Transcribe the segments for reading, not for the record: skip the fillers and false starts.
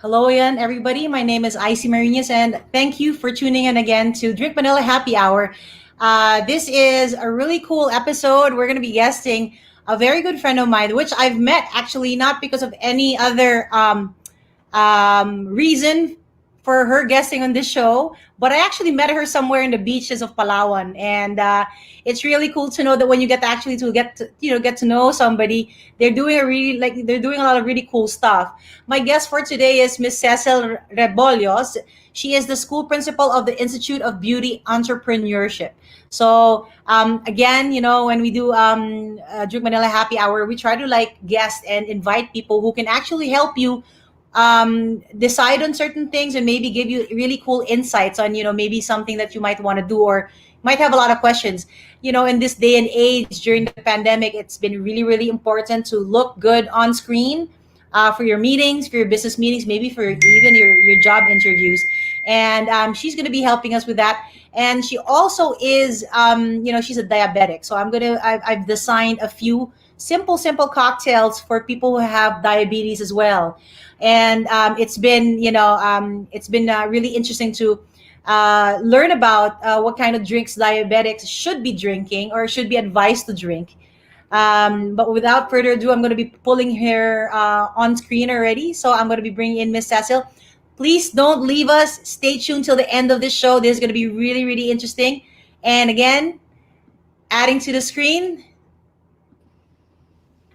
Hello again, everybody. My name is Icy Mariñas, and thank you for tuning in again to Drink Manila Happy Hour. This is a really cool episode. We're going to be guesting a very good friend of mine, which I've met actually not because of any other reason for her guesting on this show, but I actually met her somewhere in the beaches of Palawan, and it's really cool to know that when you get actually to get to know somebody, they're doing a lot of really cool stuff. My guest for today is Miss Cecille Rebollos. She is the school principal of the Institute of Beauty Entrepreneurship. So again, when we do Drink Manila Happy Hour, we try to like guest and invite people who can actually help you decide on certain things and maybe give you really cool insights on maybe something that you might want to do or might have a lot of questions. In this day and age during the pandemic, it's been really really important to look good on screen for your meetings, for your business meetings, maybe for even your job interviews. And she's going to be helping us with that. And she also is she's a diabetic, so I've designed a few simple cocktails for people who have diabetes as well. And it's been really interesting to learn about what kind of drinks diabetics should be drinking or should be advised to drink. But without further ado, I'm going to be pulling her on screen already. So I'm going to be bringing in Miss Cecil. Please don't leave us. Stay tuned till the end of this show. This is going to be really really interesting. And again, adding to the screen.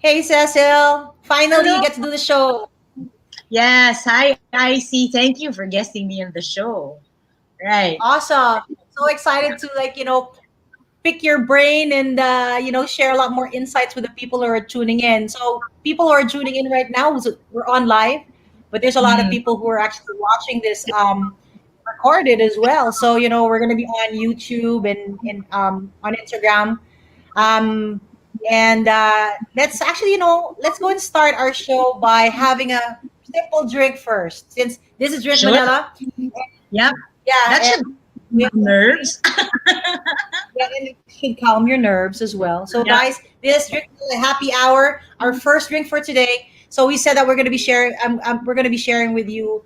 Hey Cecil, finally you Hello. get to do the show. Yes. Hi, Icy. Thank you for guesting me on the show. Right. Awesome. So excited to pick your brain and share a lot more insights with the people who are tuning in. So people who are tuning in right now, we're on live, but there's a lot of Mm. people who are actually watching this recorded as well. So we're gonna be on YouTube and on Instagram. Um, and let's go and start our show by having a simple drink first, since this is Drink Sure. Manila. Yep. Yeah, That and should we calm nerves. yeah, and it should calm your nerves as well. So, Yep. guys, this drink is a happy hour, our first drink for today. So we said that we're going to be sharing. We're going to be sharing with you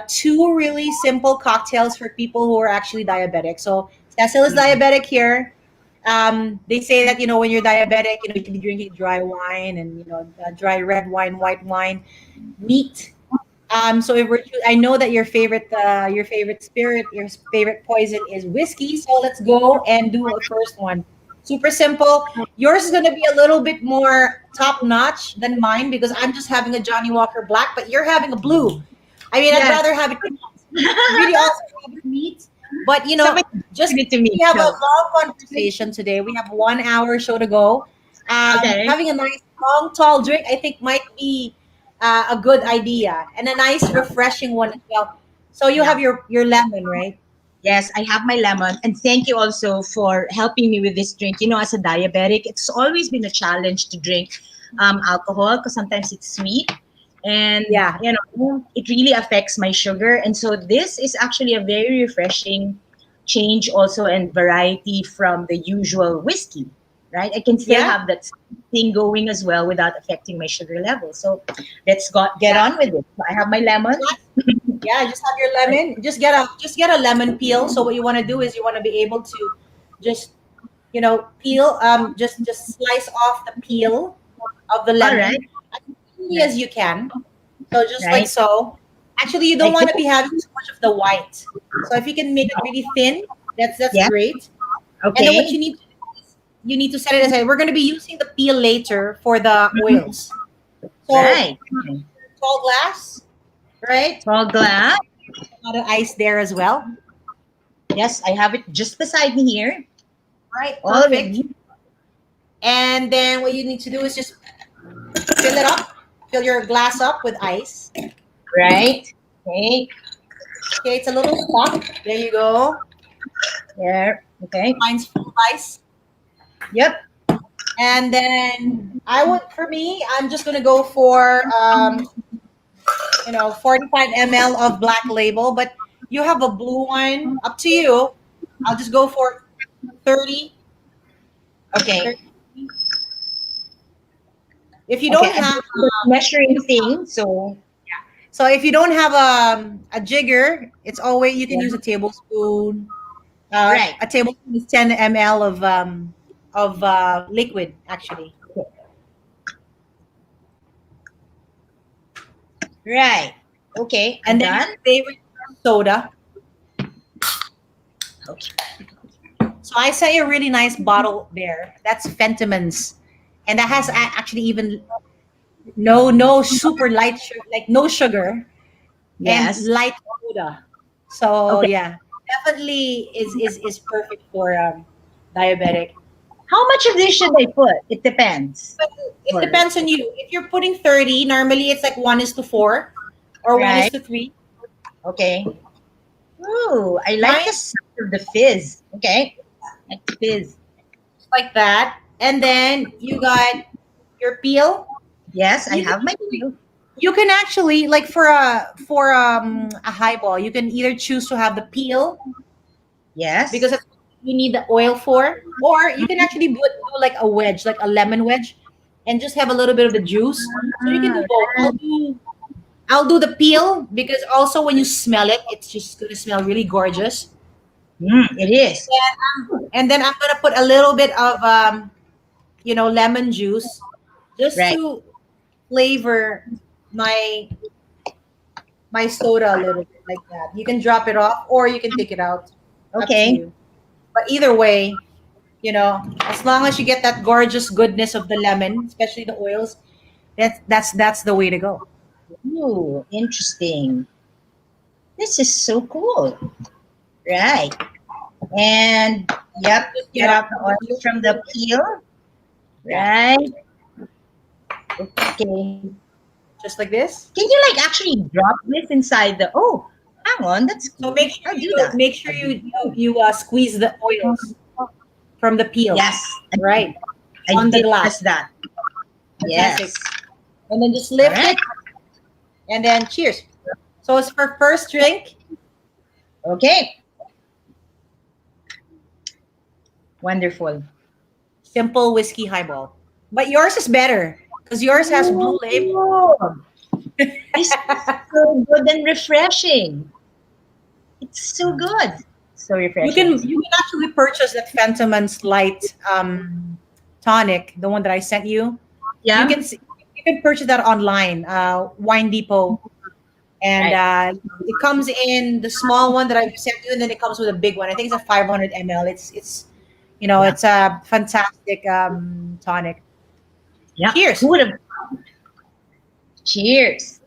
two really simple cocktails for people who are actually diabetic. So Cecil is Mm. diabetic here. They say that when you're diabetic, you should be drinking dry wine and dry red wine, white wine, neat. So if I know that your favorite spirit, your favorite poison is whiskey. So let's go and do a first one. Super simple. Yours is gonna be a little bit more top notch than mine because I'm just having a Johnny Walker Black, but you're having a blue. I mean, I'd Yes. rather have it really also have it neat. But Somebody just give it to me. we have a Go. long conversation today. We have 1 hour show to go. Okay. Having a nice long tall drink, I think, might be a good idea and a nice refreshing one as well. So you Yeah. have your lemon, right? Yes, I have my lemon. And thank you also for helping me with this drink. As a diabetic, it's always been a challenge to drink alcohol because sometimes it's sweet. And, Yeah. it really affects my sugar. And so this is actually a very refreshing change also and variety from the usual whiskey, right? I can still Yeah. have that thing going as well without affecting my sugar level. So get Yeah. on with it. So I have my lemon. Yeah, just have your lemon. Just get a lemon peel. So what you want to do is you want to be able to just peel just slice off the peel of the All right. lemon as easily Right. as you can. So just like Right. so. Actually, you don't Like want this. to be having too much of the white. So if you can make it really thin, that's Yeah. great. And then what Okay. you need to do is you need to set it aside. We're going to be using the peel later for the oils. So Right. Okay. tall glass, right? Tall glass. A lot of ice there as well. Yes, I have it just beside me here Right, perfect. already. And then what you need to do is just fill it up, fill your glass up with ice. Right. Okay. Okay, it's a little stuck. There you go. There. Okay. Mine's full of ice. Yep. And then for me, I'm just gonna go for 45 ml of Black Label. But you have a blue one, up to you. I'll just go for 30. Okay. 30. If you Okay. don't I'm have just measuring things. So So if you don't have a jigger, it's always you can use a tablespoon. Right. A tablespoon is 10 ml of liquid actually, Right. Okay, I'm and then your done. favorite soda. Okay. So I sent you a really nice bottle there. That's Fentimans, and that has actually even no super light like no sugar and Yes. light soda. So Okay. yeah, definitely is perfect for diabetic. How much of this should I put? It depends. But it Or depends on you. If you're putting 30, normally it's like 1:4 or one is right. to three. Okay. Ooh, I like Mine the sound of the fizz. Okay. Like the fizz. is like that. And then you got your peel. Yes, I You can have my actually peel. you can actually like for a highball, you can either choose to have the peel because Yes. that's what you need the oil for, or you can actually do like a wedge, like a lemon wedge, and just have a little bit of the juice. So you can do Ah, both. I'll do the peel because also when you smell it, it's just gonna smell really gorgeous. it is. And then I'm gonna put a little bit of lemon juice just Right. to flavor my my soda a little bit like that. You can drop it off or you can take it out. Up to Okay. you. But either way, as long as you get that gorgeous goodness of the lemon, especially the oils, that's the way to go. Ooh, interesting. This is so cool. Right. And yep, Just get out the oils from the peel. yeah, Right. Okay. just like this. Can you like actually drop this inside the? Oh, hang on. That's So cool. I'll do that. make sure I'll do squeeze the oils from the peel, Yes, right, I on the did glass. just that. Fantastic. Yes. And then just All lift right. it and then cheers. So it's for first drink, Okay. Wonderful. simple whiskey highball. But yours is better because yours has blue label. Oh, this is so good and refreshing. It's so good. So You refreshing. can actually purchase that Fentimans Light tonic, the one that I sent you. You Yeah. can you can purchase that online, Wine Depot, and Right. it comes in the small one that I sent you, and then it comes with a big one. I think it's a 500 ml. Yeah. It's a fantastic tonic. Yeah. Who Cheers! would have? Cheers.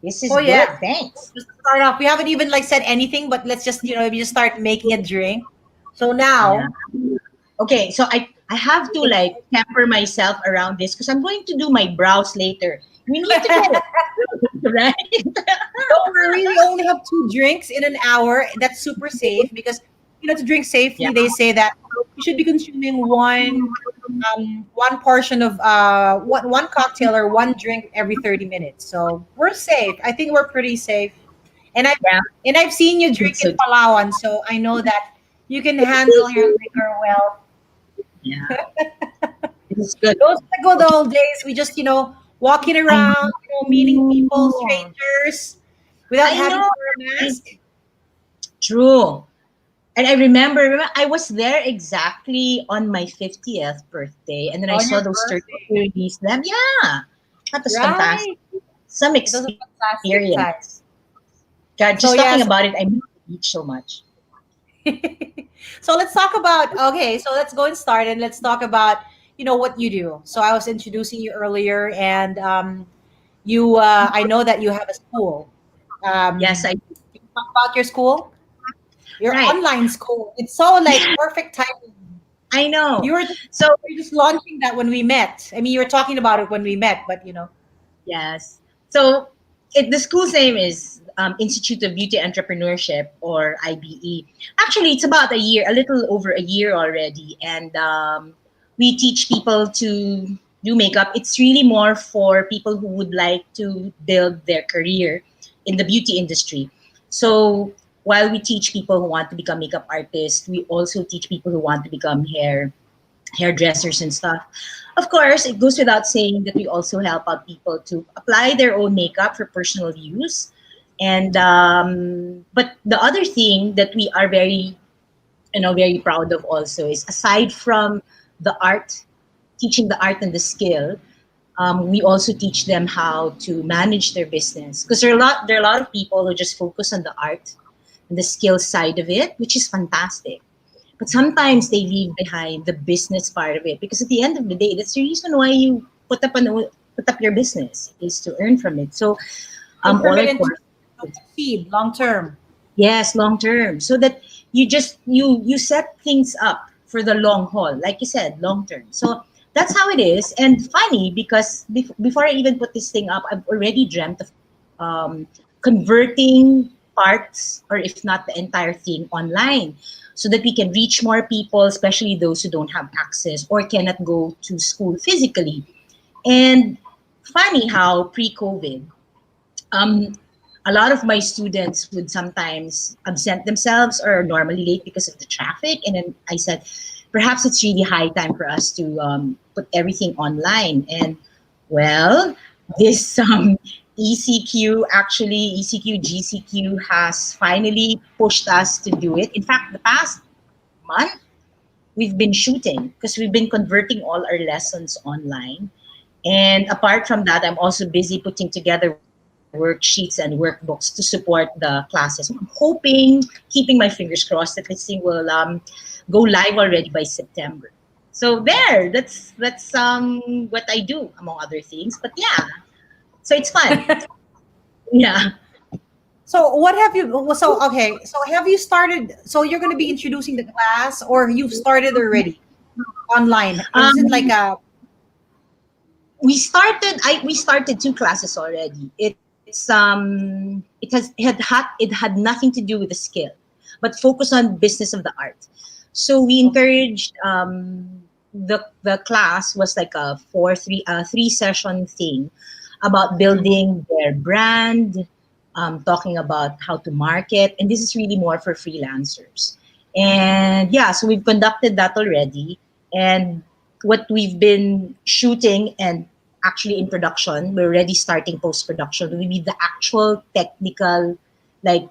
This is Oh good. yeah. Thanks. Just to start off, we haven't even like said anything, but let's just we just start making a drink. So Yeah. now, Okay. So I have to like temper myself around this because I'm going to do my brows later. We need to get it right. don't worry, we only have two drinks in an hour. That's super safe because to drink Yeah. safely, they say that you should be consuming one portion of one cocktail or one drink every 30 minutes. So we're safe. I think we're pretty safe. And Yeah. I've seen you I drink think in so. Palawan, so I know that you can handle your liquor well. Yeah. This is good. Those are the good old days. We just walking I around, meeting people, know. strangers, without I having know. to wear a Right? mask. True. And I remember I was there exactly on my 50th birthday, and then I On saw your those birthday. 30 them. Yeah, that was fantastic. Right. Some It was a fantastic time. experience. God, So just yeah, talking so, about it, I miss the beach so much. so let's talk about okay, so let's go and start and let's talk about what you do. So I was introducing you earlier and you I know that you have a school. Yes, Um I can you talk about your school? Your right. online school. It's so like perfect timing. I know. You were just So you were just launching that when we met. I mean, you were talking about it when we met, but yes. So the school's name is Institute of Beauty Entrepreneurship, or IBE. Actually, it's about a year, a little over a year already. And we teach people to do makeup. It's really more for people who would like to build their career in the beauty industry. So while we teach people who want to become makeup artists, we also teach people who want to become hairdressers and stuff. Of course, it goes without saying that we also help out people to apply their own makeup for personal use. And but the other thing that we are very, very proud of also is, aside from the art, teaching the art and the skill, we also teach them how to manage their business, because there are a lot of people who just focus on the art and the skill side of it, which is fantastic. But sometimes they leave behind the business part of it, because at the end of the day, that's the reason why you put up your business, is to earn from it. So Earn from all it our and to courses, succeed long term. yes, long term, so that you set things up for the long haul, like you said, long term. So that's how it is. And funny, because before I even put this thing up, I've already dreamt of converting parts, or if not the entire thing, online, so that we can reach more people, especially those who don't have access or cannot go to school physically. And funny how pre-COVID, um, a lot of my students would sometimes absent themselves or are normally late because of the traffic. And then I said, perhaps it's really high time for us to put everything online. And well, this ECQ, GCQ has finally pushed us to do it. In fact, the past month, we've been shooting because we've been converting all our lessons online. And apart from that, I'm also busy putting together worksheets and workbooks to support the classes. I'm hoping, keeping my fingers crossed, that this thing will go live already by September. So there, that's what I do, among other things. But yeah, so it's fun. Yeah. So what have you? So okay. So have you started? So you're going to be introducing the class, or you've started already online? Is it like Um, a? we started two classes already. It had nothing to do with the skill, but focus on business of the art. So we encouraged, the class was like a three session thing about building their brand, talking about how to market, and this is really more for freelancers. And yeah, so we've conducted that already. And what we've been shooting and actually in production, we're already starting post production, will be the actual technical, like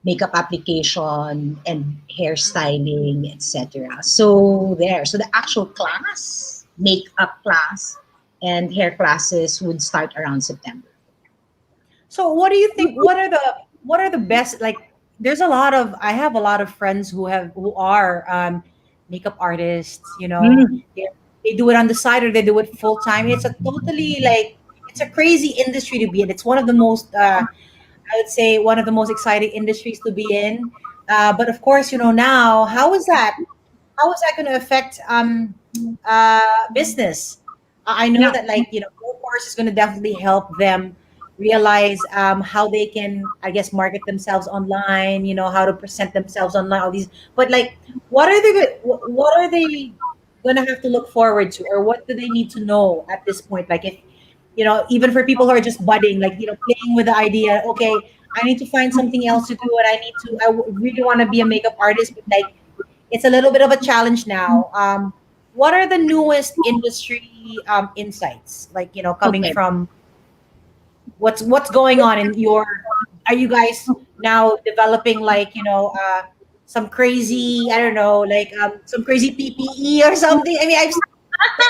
makeup application and hairstyling, etc. So there, so the actual class, makeup class and hair classes would start around September. So what do you think? What are the best? Like, there's a lot of I have a lot of friends who are makeup artists. Mm, They do it on the side or they do it full time. It's a totally like it's a crazy industry to be in. It's one of the most I would say one of the most exciting industries to be in. But of course, now how is that going to affect business? I know yeah. that like your course is going to definitely help them realize how they can, I guess, market themselves online. How to present themselves online. All these, but like, what are they going to have to look forward to, or what do they need to know at this point? Like, if even for people who are just budding, like playing with the idea. Okay, I need to find something else to do, and really want to be a makeup artist, but like it's a little bit of a challenge now. What are the newest industry insights? Like, coming Okay. from what's going on in your? Are you guys now developing like some crazy, I don't know, like some crazy PPE or something? I mean, I've seen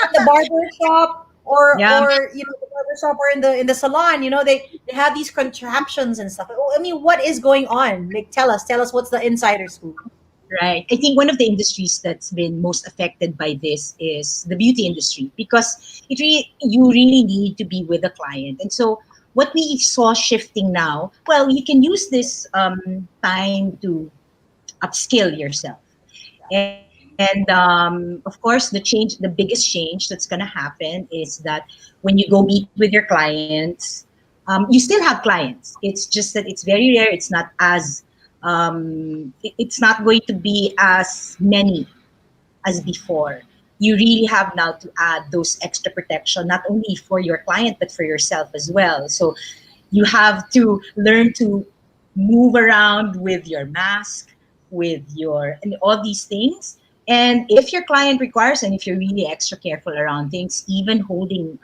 in the barber shop Yeah. or the barber shop or in the salon. They have these contraptions and stuff. I mean, what is going on? Like, tell us what's the insider scoop. Right. I think one of the industries that's been most affected by this is the beauty industry, because you really need to be with the client. And so what we saw shifting now, well, you can use this time to upskill yourself. And of course, the biggest change that's going to happen is that when you go meet with your clients, you still have clients. It's just that it's very rare. It's not as it's not going to be as many as before. You really have now to add those extra protection, not only for your client but for yourself as well. So you have to learn to move around with your mask, with your and all these things. And if your client requires, and if you're really extra careful around things, even holding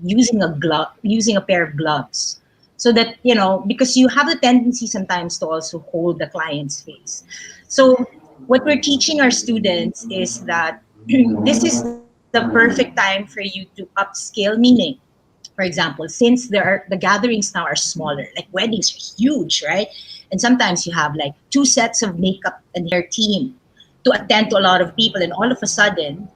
using a pair of gloves so that, because you have the tendency sometimes to also hold the client's face. So what we're teaching our students is that this is the perfect time for you to upscale, meaning, for example, since the gatherings now are smaller, like weddings are huge, right? And sometimes you have like two sets of makeup and hair team to attend to a lot of people, and all of a sudden,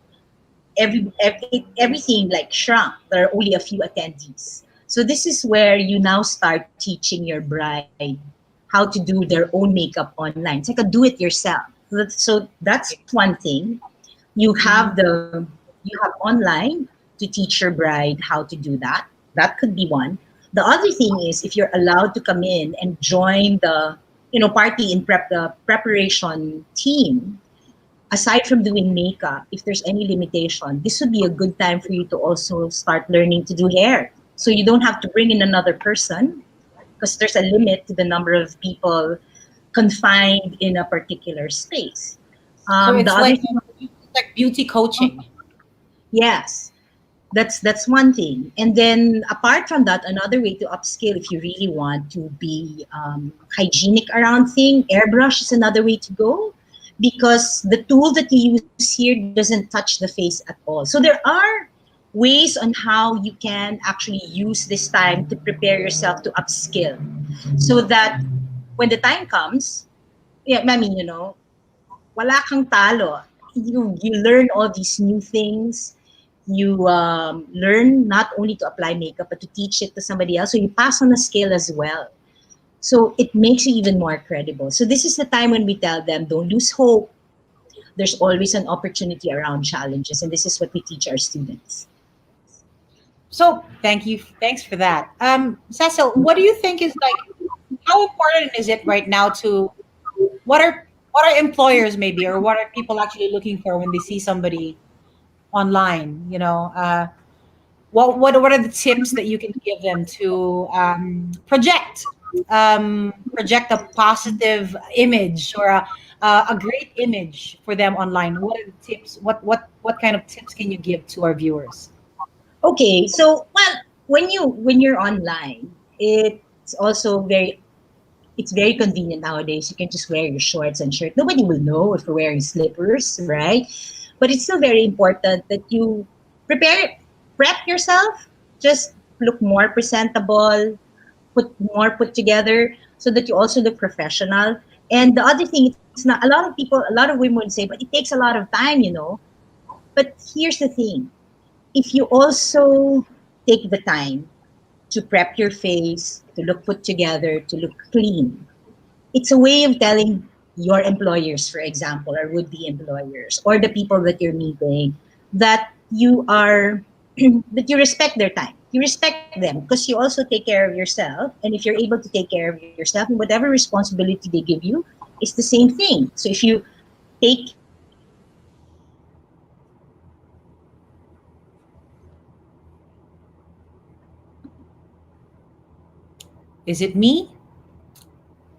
everything like shrunk. There are only a few attendees. So this is where you now start teaching your bride how to do their own makeup online. It's like a do-it-yourself. So that's one thing. You have online to teach your bride how to do that. That could be one. The other thing is, if you're allowed to come in and join the party in the preparation team, aside from doing makeup, if there's any limitation, this would be a good time for you to also start learning to do hair. So you don't have to bring in another person, because there's a limit to the number of people confined in a particular space. So The it's other like thing, beauty coaching. yes, that's one thing. And then apart from that, another way to upscale, if you really want to be hygienic around thing, airbrush is another way to go, because the tool that you use here doesn't touch the face at all. So there are ways on how you can actually use this time to prepare yourself to upskill, so that when the time comes, yeah, I mean, wala kang talo. You learn all these new things. You learn not only to apply makeup, but to teach it to somebody else. So you pass on a skill as well. So it makes you even more credible. So this is the time when we tell them, don't lose hope. There's always an opportunity around challenges. And this is what we teach our students. So thank you. Thanks for that. Cecil, what do you think is like, how important is it right now to, what are employers maybe, or what are people actually looking for when they see somebody online? What are the tips that you can give them to project a positive image, or a great image for them online? What are the tips? What kind of tips can you give to our viewers? Okay, so well, when you're online, it's very convenient nowadays. You can just wear your shorts and shirt. Nobody will know if you're wearing slippers, right? But it's still very important that you prep yourself, just look more presentable, put together, so that you also look professional. And the other thing, it's not, a lot of women would say, but it takes a lot of time. But here's the thing: if you also take the time to prep your face, to look put together, to look clean, it's a way of telling your employers, for example, or would-be employers, or the people that you're meeting, that you are that you respect their time. You respect them because you also take care of yourself. And if you're able to take care of yourself, and whatever responsibility they give you, it's the same thing. So if you take care of yourself, then they will take care of you. So this is the way Is it me,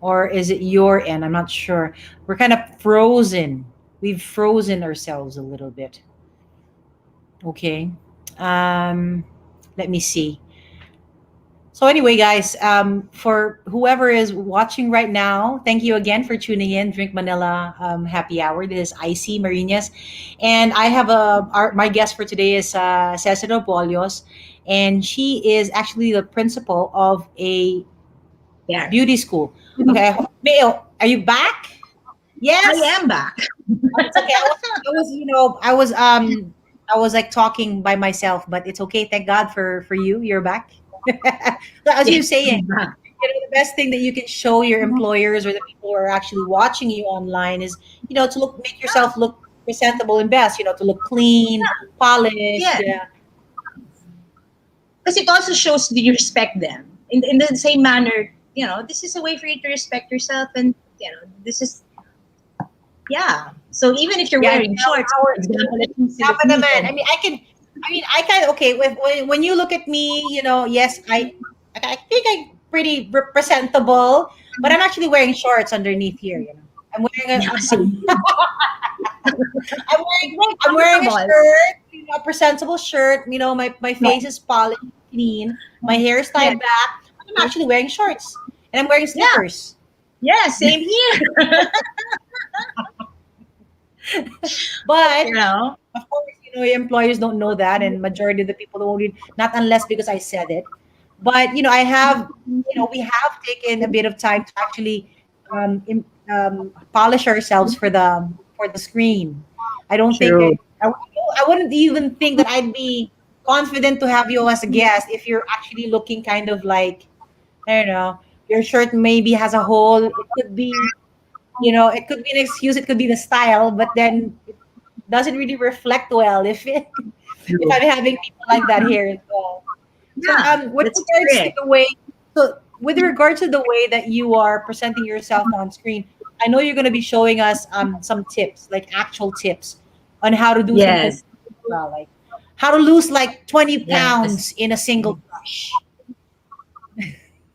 or is it your end? I'm not sure. We're kind of frozen. We've frozen ourselves a little bit. Okay. Um, Let me see. So anyway, guys, for whoever is watching right now, thank you again for tuning in. Drink Manila Happy Hour. This is Icy Mariñas, and I have my guest for today is Cecille Rebollos, and she is actually the principal of a Yeah, beauty school. Okay, Mayo, are you back? I Yes. am back. It's okay. I was like talking by myself, but it's okay. Thank God for you. You're back. So as you Yes, saying, I'm back. the best thing that you can show your employers or the people who are actually watching you online is, to make yourself look presentable and best. To look clean, polished. Yeah, Yeah. because it also shows that you respect them. In the same manner, this is a way for you to respect yourself, and this is, yeah. So even if you're Yeah, wearing shorts, for example, at least you look tama neat naman. and I kind of okay when you look at me, yes, I think I'm pretty presentable, but I'm actually wearing shorts underneath here. I'm wearing yeah, so I'm wearing it's very I'm wearing a comfortable. shirt, a presentable shirt. My Yeah, face is polished, clean. My hair is yeah. tied back. I'm actually wearing shorts and I'm wearing Yeah, slippers. yeah, same here. But you know, of course, employers don't know that, and majority of the people don't read, not unless because I said it. But we have taken a bit of time to actually polish ourselves for the screen. I don't think true. I wouldn't even think that I'd be confident to have you as a guest if you're actually looking kind of like, I don't know, your shirt maybe has a hole. It could be, it could be an excuse. It could be the style, but then it doesn't really reflect well if True. I'm having people like that here as well. So Yeah, that's correct. with regards to the way that you are presenting yourself on screen, I know you're going to be showing us some tips, like actual tips on how to do some Yes, content as well, like how to lose like 20 yes. pounds in a single brush.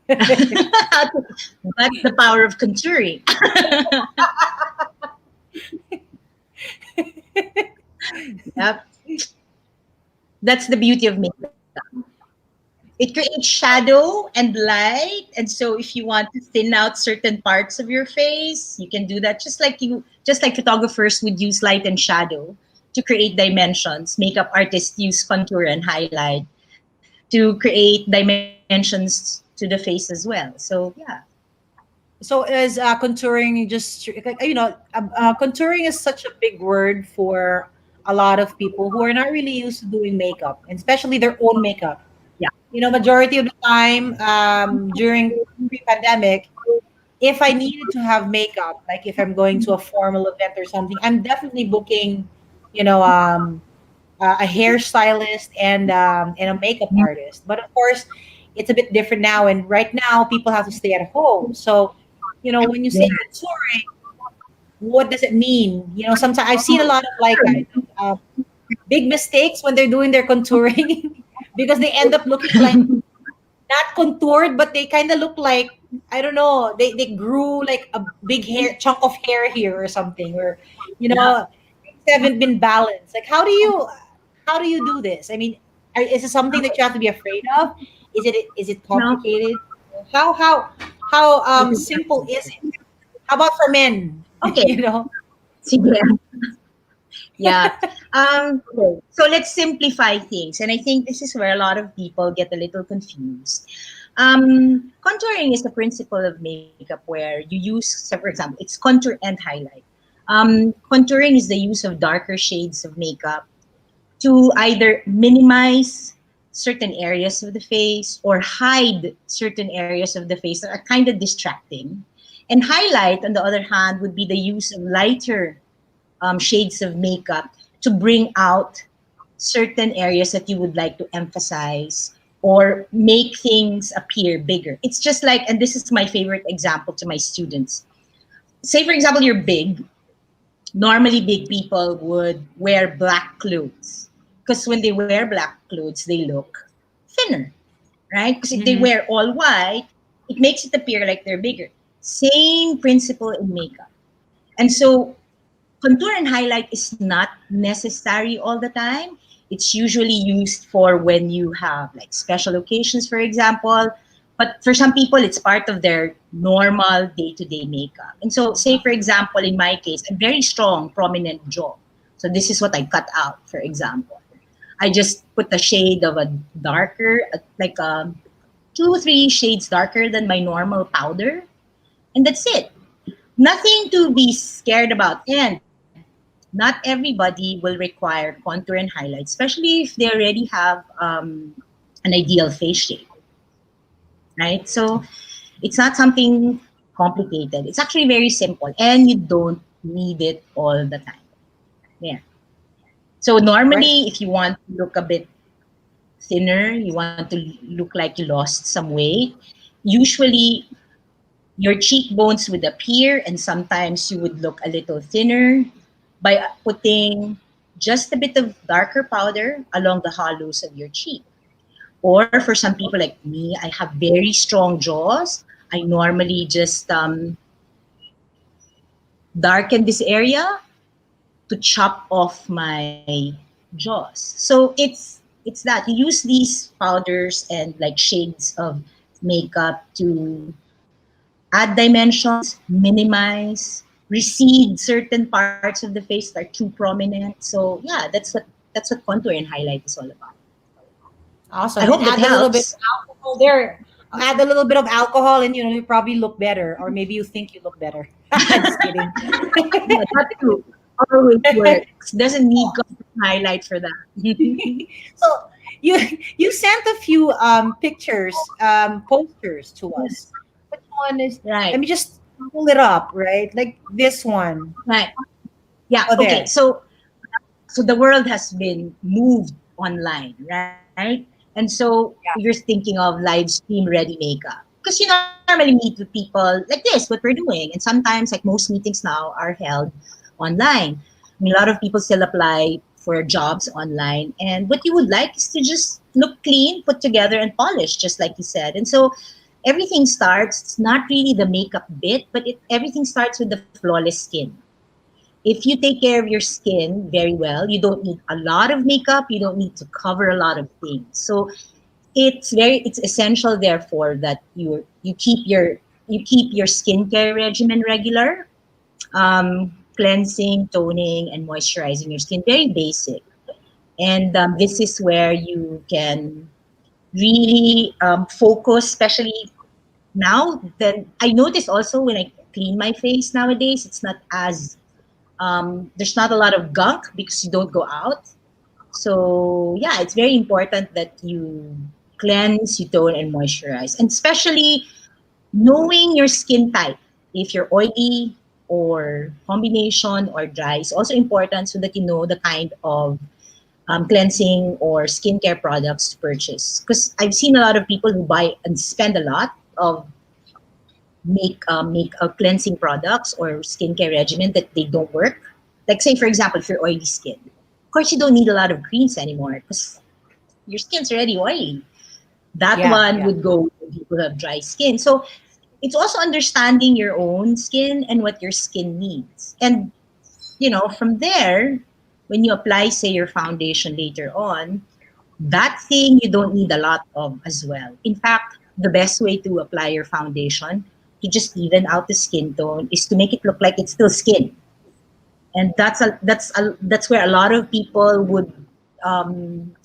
That's the power of contouring. Yep. That's the beauty of makeup. It creates shadow and light, and so if you want to thin out certain parts of your face, you can do that. Just like photographers would use light and shadow to create dimensions. Makeup artists use contour and highlight to create dimensions to the face as well. So yeah, So is contouring just like, contouring is such a big word for a lot of people who are not really used to doing makeup, and especially their own makeup. yeah, Majority of the time during pre-pandemic, if I needed to have makeup, like if I'm going to a formal event or something, I'm definitely booking, you know, a hairstylist and a makeup artist. But of course, it's a bit different now. And right now, people have to stay at home. So, when you yeah, say contouring, what does it mean? Sometimes I've seen a lot of like kind of big mistakes when they're doing their contouring because they end up looking like not contoured, but they kind of look like, I don't know, they grew like a big hair chunk of hair here or something, or you yeah. know things haven't been balanced. Like how do you do this? I mean, is it something that you have to be afraid of? Is it No, complicated? How simple is it? How about for men? okay. you know Yeah. Yeah. Okay. So let's simplify things. And I think this is where a lot of people get a little confused. Contouring is the principle of makeup where you use, so for example, it's contour and highlight. Contouring is the use of darker shades of makeup to either minimize certain areas of the face or hide certain areas of the face that are kind of distracting. And highlight, on the other hand, would be the use of lighter shades of makeup to bring out certain areas that you would like to emphasize or make things appear bigger. It's just like, and this is my favorite example to my students. Say, for example, you're big. Normally, big people would wear black clothes because when they wear black clothes, they look thinner, right? Because if they Mhm. wear all white, it makes it appear like they're bigger. Same principle in makeup. And so contour and highlight is not necessary all the time. It's usually used for when you have like special occasions, for example. But for some people, it's part of their normal day-to-day makeup. And so, say for example, in my case, a very strong, prominent jaw. So this is what I cut out, for example. I just put a shade of a darker, like 2 3 shades darker than my normal powder, and that's it. Nothing to be scared about. And not everybody will require contour and highlight, especially if they already have an ideal face shape, right? So it's not something complicated. It's actually very simple, and you don't need it all the time. Yeah. So Right. normally, if you want to look a bit thinner, you want to look like you lost some weight, usually your cheekbones would appear, and sometimes you would look a little thinner by putting just a bit of darker powder along the hollows of your cheek. Or for some people like me, I have very strong jaws. I normally just darken this area to chop off my jaws. So it's that you use these powders and like shades of makeup to add dimensions, minimize, recede certain parts of the face that are too prominent. So yeah, that's what contour and highlight is all about. I Awesome. And hope that add a little bit helps. of alcohol there. Add a little bit of alcohol, and you probably look better, or maybe you think you look better. Just kidding. Yeah, that too always works. Doesn't need contour and highlight for that. So you you sent a few pictures, posters to us. Which one is? Let Right, me just pull it up. Right, like this one. right. Yeah. Oh, Okay. there. So the world has been moved online, right? And so you're Yeah. thinking of live stream ready makeup because you normally meet with people like this, what we're doing, and sometimes like most meetings now are held online. I mean, a lot of people still apply for jobs online, and what you would like is to just look clean, put together, and polished, just like you said. And so everything starts. It's not really the makeup bit, but everything starts with the flawless skin. If you take care of your skin very well, you don't need a lot of makeup, you don't need to cover a lot of things. So it's essential therefore that you keep your skincare regimen regular, cleansing, toning, and moisturizing your skin. Very basic. And this is where you can really focus, especially now. Then I notice also when I clean my face nowadays, it's not as there's not a lot of gunk because you don't go out. So yeah, it's very important that you cleanse, you tone, and moisturize, and especially knowing your skin type. If you're oily or combination or dry, is also important so that you know the kind of cleansing or skincare products to purchase. Because I've seen a lot of people who buy and spend a lot of make cleansing products or skincare regimen that they don't work. Like say for example, if you're oily skin, of course you don't need a lot of creams anymore because your skin's already oily. That Yeah. one Yeah. would go with people who have dry skin. So it's also understanding your own skin and what your skin needs. And from there, when you apply, say, your foundation later on, that thing you don't need a lot of as well. In fact, the best way to apply your foundation to just even out the skin tone is to make it look like it's still skin. And that's where a lot of people would um,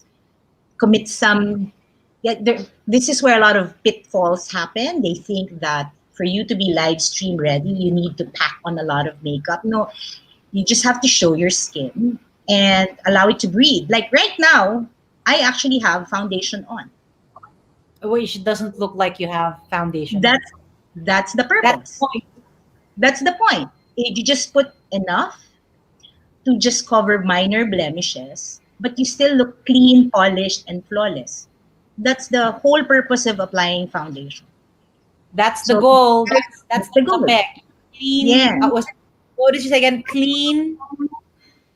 commit some. Yeah, this is where a lot of pitfalls happen. They think that for you to be live stream ready, you need to pack on a lot of makeup. No, you just have to show your skin and allow it to breathe. Like right now, I actually have foundation on. Which doesn't look like you have foundation on. That's that's the That's the purpose. point. That's the point. You just put enough to just cover minor blemishes, but you still look clean, polished, and flawless. That's the whole purpose of applying foundation. That's the So goal. That's that's the the goal. topic. Clean. Yeah, What did you say again? Clean,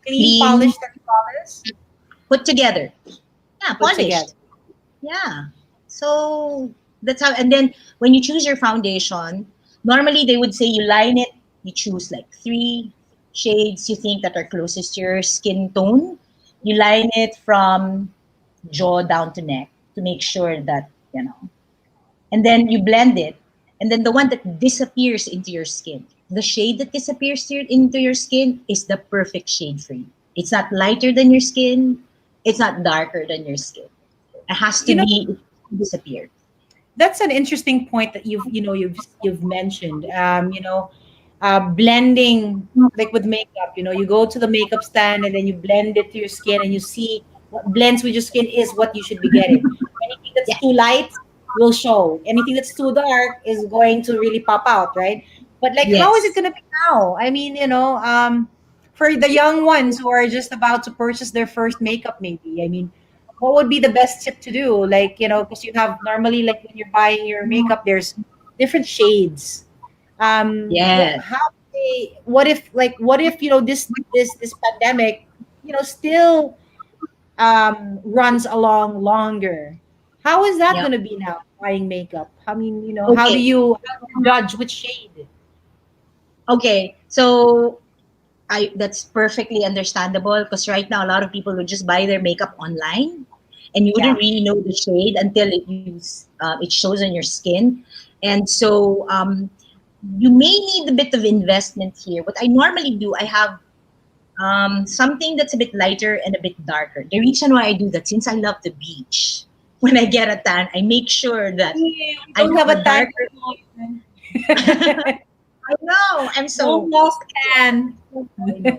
clean, clean, polished, and flawless. put together. Yeah, Put together. polished. Yeah. So that's how. And then when you choose your foundation, normally they would say you line it. You choose like three shades you think that are closest to your skin tone. You line it from jaw down to neck to make sure that and then you blend it, and then the one that disappears into your skin, the shade that disappears into your skin is the perfect shade for you. It's not lighter than your skin, it's not darker than your skin. It has to You know, be disappeared. that's an interesting point that you've mentioned. Blending, like with makeup. You go to the makeup stand and then you blend it to your skin, and you see what blends with your skin is what you should be getting. Anything that's Yeah. too light will show. Anything that's too dark is going to really pop out, right? But like, how is it Yes. going to be now? I mean, for the young ones who are just about to purchase their first makeup, maybe. I mean, what would be the best tip to do? Like, because you have normally, like when you're buying your makeup, there's different shades. Yes. What if this pandemic still runs along longer? How is that Yeah. going to be now, buying makeup? I mean, Okay. how do you judge which shade? Okay. So I that's perfectly understandable because right now a lot of people will just buy their makeup online and you Yeah. wouldn't really know the shade until it shows on your skin. And so you may need a bit of investment here. What I normally do, I have something that's a bit lighter and a bit darker. The reason why I do that, since I love the beach, when I get a tan, I make sure that Yeah, we I don't have have a a time. darker. I know. I'm so. Almost can. I know.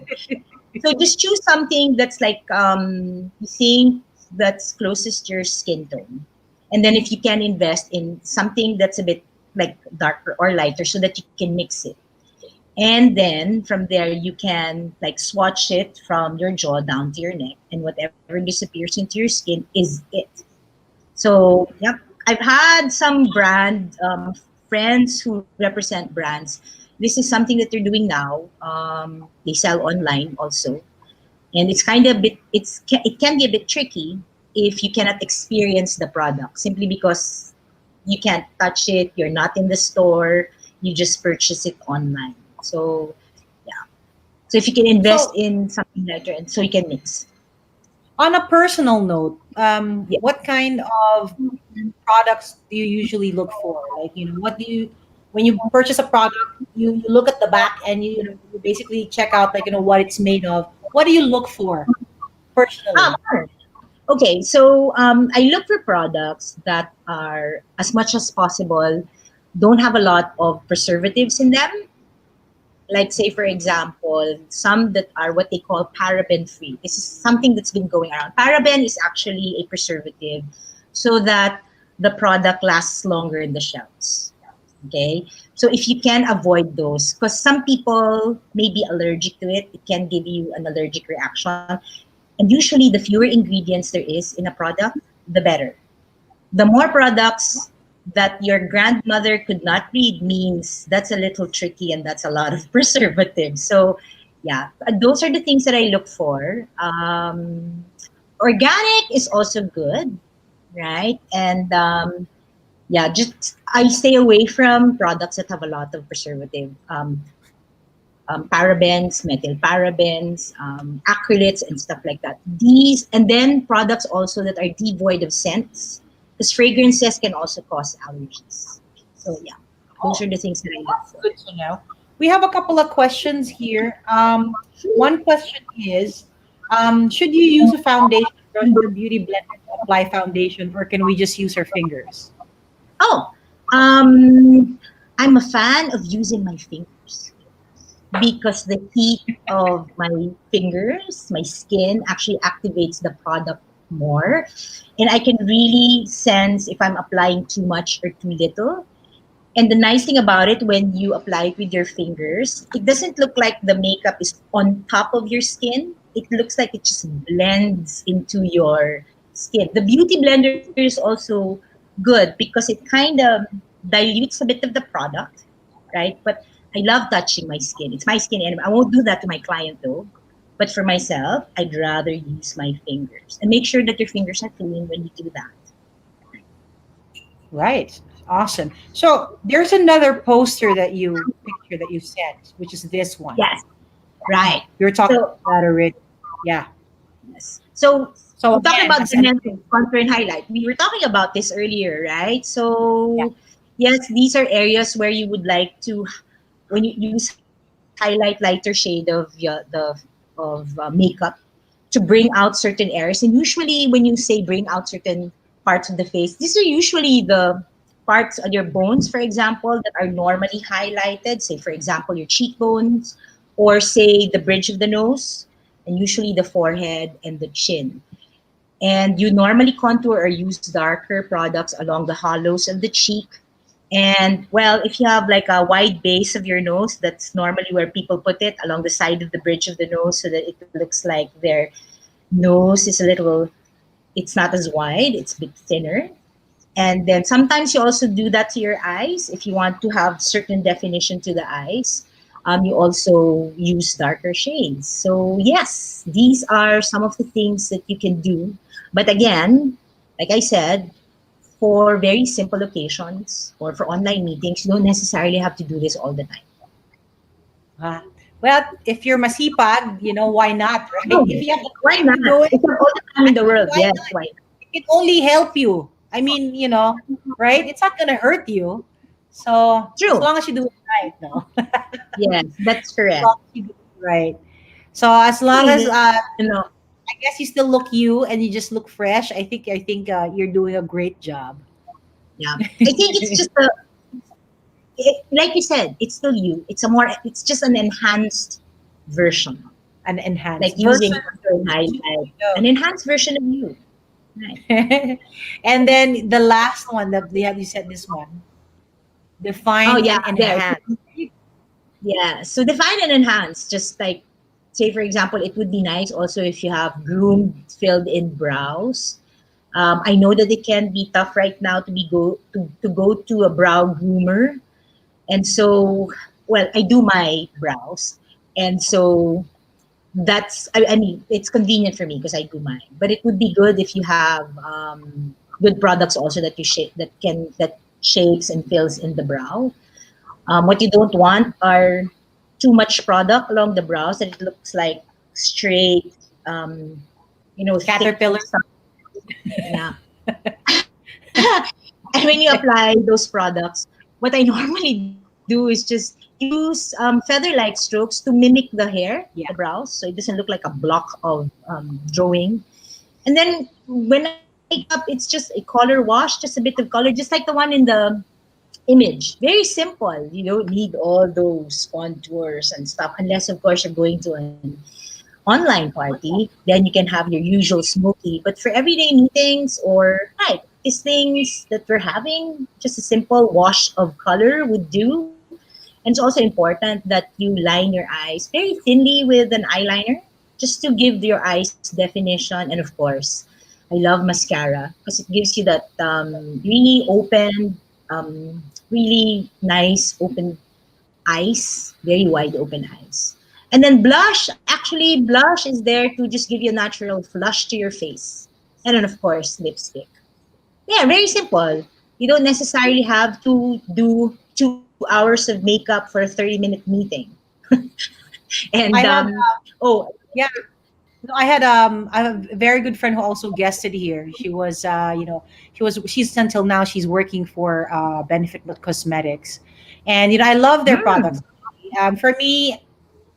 So just choose something that's like you think that's closest to your skin tone, and then if you can invest in something that's a bit like darker or lighter, so that you can mix it. And then from there, you can like swatch it from your jaw down to your neck, and whatever disappears into your skin is it. So, yep, I've had some brand friends who represent brands. This is something that they're doing now. They sell online also, and it's kind of a bit. It can be a bit tricky if you cannot experience the product simply because you can't touch it. You're not in the store. You just purchase it online. So yeah. So if you can invest So, in something like that, so you can mix. on a personal note, Yeah. what kind of products do you usually look for? Like, what do you, when you purchase a product, you look at the back and you basically check out, like, what it's made of. What do you look for personally? Sure. Okay, so I look for products that are, as much as possible, don't have a lot of preservatives in them. Like, say, for example, some that are what they call paraben free. This is something that's been going around. Paraben is actually a preservative so that the product lasts longer in the shelves. Okay, so if you can avoid those, because some people may be allergic to it, it can give you an allergic reaction. And usually, the fewer ingredients there is in a product, the better. The more products that your grandmother could not read means that's a little tricky and that's a lot of preservatives. So, yeah, those are the things that I look for. Organic is also good, right? And yeah, just I stay away from products that have a lot of preservative. Parabens, methyl parabens, acrylates, and stuff like that. These, and then products also that are devoid of scents, because fragrances can also cause allergies. So yeah, those Oh, are the things that I look that's for. good to know. We have a couple of questions here. One question is, should you use a foundation brush or beauty blender to apply foundation, or can we just use our fingers? Oh, um, I'm a fan of using my fingers because the heat of my fingers, my skin actually activates the product more. And I can really sense if I'm applying too much or too little. And the nice thing about it, when you apply it with your fingers, it doesn't look like the makeup is on top of your skin. It looks like it just blends into your skin. The beauty blender is also good because it kind of dilutes a bit of the product, right? But I love touching my skin. It's my skin anyway. I won't do that to my client though. But for myself, I'd rather use my fingers. And make sure that your fingers are clean when you do that. Right. Awesome. So there's another poster that you picture that you sent, which is this one. Yes, right. You're talking So about that already. Yeah. yes. So So we're talking again, about as the an mental sponsor and highlight. We were talking about this earlier, right? yeah. So yes, these are areas where you would like to, when you use highlight, lighter shade of makeup to bring out certain areas. And usually, when you say bring out certain parts of the face, these are usually the parts of your bones, for example, that are normally highlighted. Say, for example, your cheekbones, or say the bridge of the nose, and usually the forehead and the chin. And you normally contour or use darker products along the hollows of the cheek. And well, if you have like a wide base of your nose, that's normally where people put it along the side of the bridge of the nose so that it looks like their nose is a little, it's not as wide, it's a bit thinner. And then sometimes you also do that to your eyes. If you want to have certain definition to the eyes, you also use darker shades. So yes, these are some of the things that you can do. But again, like I said, for very simple occasions or for online meetings, you don't necessarily have to do this all the time. Ah, well, if you're masipag, why not, right? No, If you have the why time not? to do it, It's all the time in the world. why Yes, not? why? it only help you. I mean, right? It's not gonna hurt you. So as True. long as you do it right, no. Yes, that's As correct. long as you do it right. So as long as You know, I guess you still look you and you just look fresh, I think you're doing a great job. yeah. I think it's just like you said, it's still you. It's just an enhanced version, An enhanced like using version. contour and highlight, an enhanced version of you. Right. And then the last one that you said this one, Oh define yeah, and there. enhance. Yeah. So define and enhance, just like say for example, it would be nice also if you have groomed, filled in brows. I know that it can be tough right now to go to a brow groomer, and so well, I do my brows, and so I mean it's convenient for me because I do mine. But it would be good if you have good products also that you shape that shapes and fills in the brow. What you don't want are too much product along the brows that it looks like straight, um, thick Caterpillar. stuff. Yeah. And when you apply those products, what I normally do is just use feather-like strokes to mimic the hair, the Yeah. brows, so it doesn't look like a block of drawing. And then when I make up, it's just a color wash, just a bit of color, just like the one in the image. Very simple. You don't need all those contours and stuff, unless, of course, you're going to an online party. Then you can have your usual smoky. But for everyday meetings or right, these things that we're having, just a simple wash of color would do. And it's also important that you line your eyes very thinly with an eyeliner just to give your eyes definition. And of course, I love mascara because it gives you that really open, really nice open eyes, very wide open eyes. And then blush, actually, blush is there to just give you a natural flush to your face. And then, of course, lipstick. Yeah, very simple. You don't necessarily have to do 2 hours of makeup for a 30-minute meeting. And, I had oh, yeah. No, I have a very good friend who also guested here. She was she's until now she's working for Benefit Cosmetics, and I love their products. mm, For me,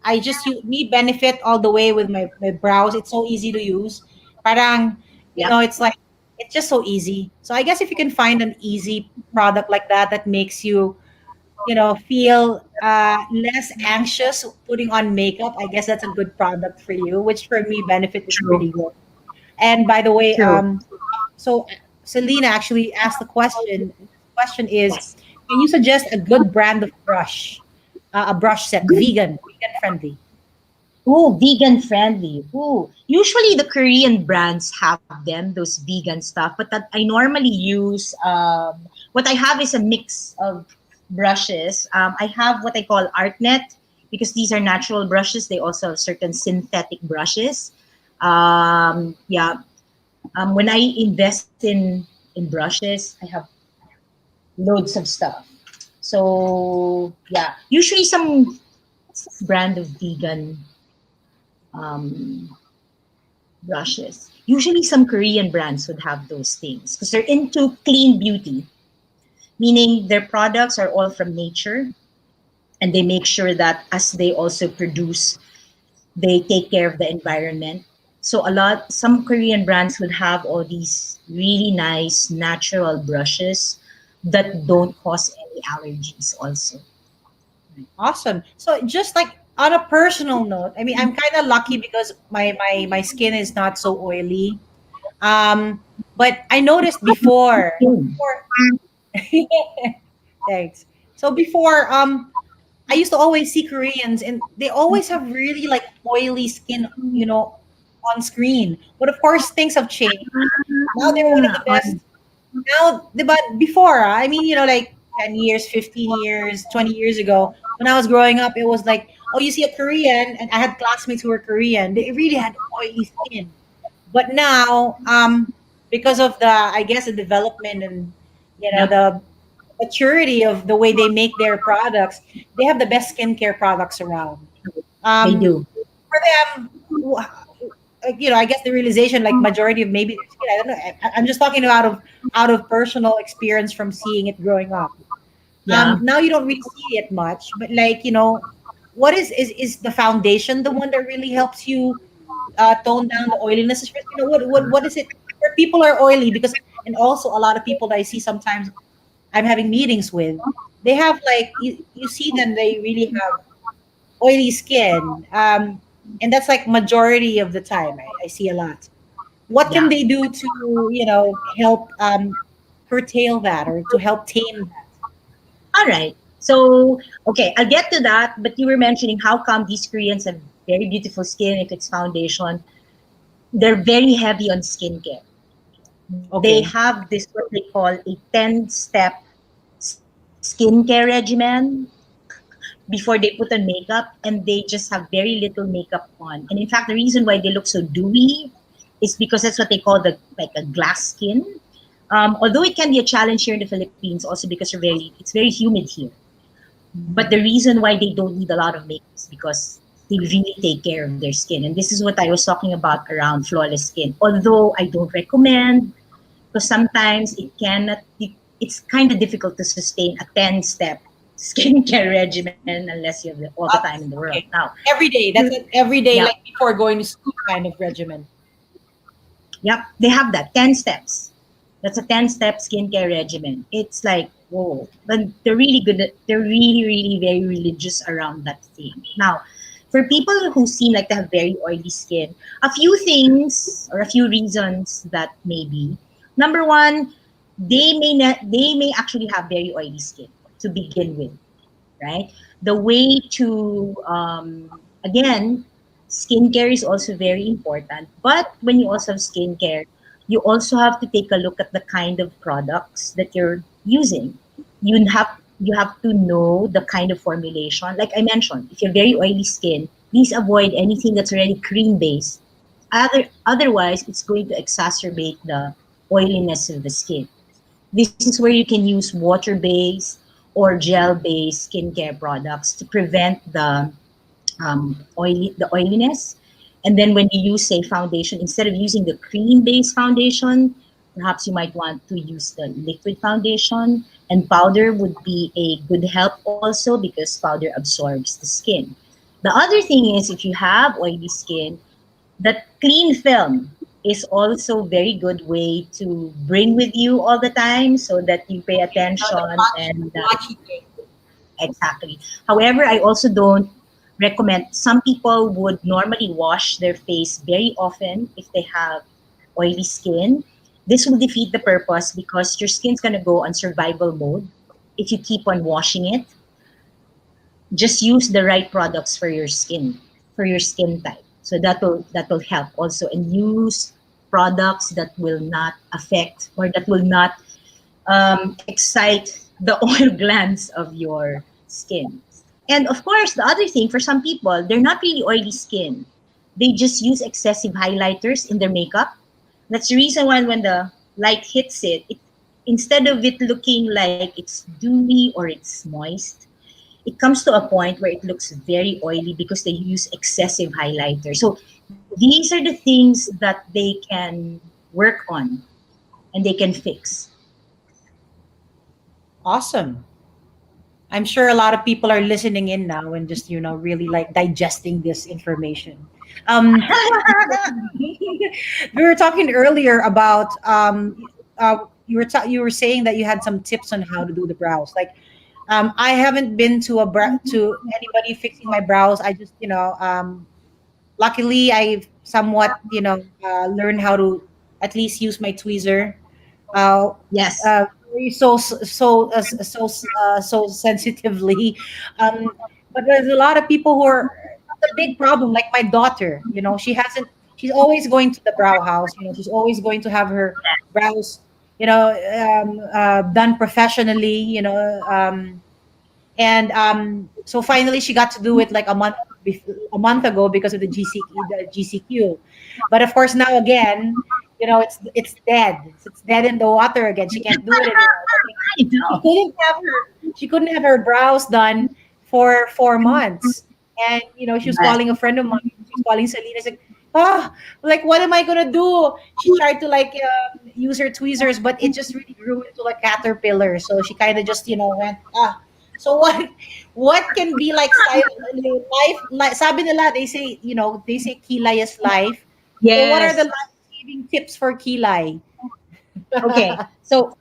I just use me Benefit all the way with my brows. It's so easy to use. Parang, yep, it's like it's just so easy. So I guess if you can find an easy product like that that makes you feel less anxious putting on makeup, I guess that's a good product for you, which for me Benefit is true, pretty good. And by the way, true. so Selena actually asked the question. The question is, Yes. can you suggest a good brand of brush, a brush set, vegan friendly? Oh, vegan friendly. Oh, usually the Korean brands have them, those vegan stuff. But that I normally use. What I have is a mix of brushes. I have what I call ArtNet because these are natural brushes. They also have certain synthetic brushes. Yeah. When I invest in brushes, I have loads of stuff. So yeah, usually some brand of vegan um, brushes. Usually, some Korean brands would have those things because they're into clean beauty, meaning their products are all from nature and they make sure that as they also produce, they take care of the environment. So, some Korean brands would have all these really nice natural brushes that don't cause any allergies, also. Awesome. So just like on a personal note, I mean, I'm kind of lucky because my skin is not so oily. Um, but I noticed Hmm. thanks. So before, I used to always see Koreans and they always have really like oily skin, on screen. But of course, things have changed. Now they're one of the Ah, best. Now, but before, I mean, like 10 years, 15 years, 20 years ago, when I was growing up, it was like, oh, you see a Korean, and I had classmates who were Korean. They really had oily skin. But now, because of I guess, the development and, yep, the maturity of the way they make their products, they have the best skincare products around. they Um, do. for them, I guess the realization, like majority of maybe their skin, I don't know. I'm just talking out of personal experience from seeing it growing up. Yeah. Now you don't really see it much, but like, what is the foundation the one that really helps you tone down the oiliness? What is it where people are oily? Because, and also a lot of people that I see sometimes I'm having meetings with, they have like, you see them, they really have oily skin. And that's like majority of the time I see a lot. What can Yeah. they do to, help curtail that or to help tame that? All right. So, okay, I'll get to that. But you were mentioning how come these Koreans have very beautiful skin if it's foundation. They're very heavy on skincare. They Okay. have this what they call a 10-step skincare regimen before they put on makeup, and they just have very little makeup on. And in fact, the reason why they look so dewy is because that's what they call the like a glass skin. Although it can be a challenge here in the Philippines, also because it's very humid here. But the reason why they don't need a lot of makeup is because they really take care of their skin. And this is what I was talking about around flawless skin. Although I don't recommend, because sometimes it's kind of difficult to sustain a 10-step skincare regimen unless you have all the time in the world. Okay. Now, Every day. That's an every day, yeah, like before going to school kind of regimen. yep, they have that 10 steps. That's a 10-step skincare regimen. It's like, whoa. But they're really good. They're really, really very religious around that thing. Now, for people who seem like they have very oily skin, a few things or a few reasons that may be. Number one, they may actually have very oily skin to begin with, right? The way to again, skincare is also very important. But when you also have skincare, you also have to take a look at the kind of products that you're using. You have to know the kind of formulation. Like I mentioned, if you have very oily skin, please avoid anything that's already cream based. Otherwise, it's going to exacerbate the oiliness of the skin. This is where you can use water-based or gel-based skincare products to prevent the oiliness. And then when you use, say, foundation, instead of using the cream-based foundation, perhaps you might want to use the liquid foundation. And powder would be a good help also because powder absorbs the skin. The other thing is if you have oily skin, that clean film is also very good way to bring with you all the time so that you pay attention and Watching thing. exactly. However, I also don't recommend. Some people would normally wash their face very often if they have oily skin. This will defeat the purpose because your skin's going to go on survival mode if you keep on washing it. Just use the right products for your skin type, so that will help also. And use products that will not affect or that will not excite the oil glands of your skin. And of course, the other thing, for some people, they're not really oily skin. They just use excessive highlighters in their makeup. That's the reason why when the light hits it, instead of it looking like it's dewy or it's moist, it comes to a point where it looks very oily because they use excessive highlighter. So these are the things that they can work on and they can fix. Awesome. I'm sure a lot of people are listening in now and just, really like digesting this information. Um, we were talking earlier about you were saying that you had some tips on how to do the brows. Like, I haven't been to anybody fixing my brows. I just, luckily I've somewhat, learned how to at least use my tweezer. Uh, Yes. so sensitively. Um, but there's a lot of people who are it's a big problem. Like my daughter, she hasn't. She's always going to the brow house. She's always going to have her brows, done professionally. And so finally she got to do it like a month ago because of the GCQ. But of course now again, it's dead. It's dead in the water again. She can't do it anymore. But like, I know. she couldn't have her brows done for 4 months. And she was But calling a friend of mine. She was calling Selena. She's like, ah, like what am I gonna do? She tried to like use her tweezers, but it just really grew into a caterpillar. So she kind of just went So what can be like life like sabi nila, they say kilay is life. So what are the Yes. life saving tips for kilay? Okay. So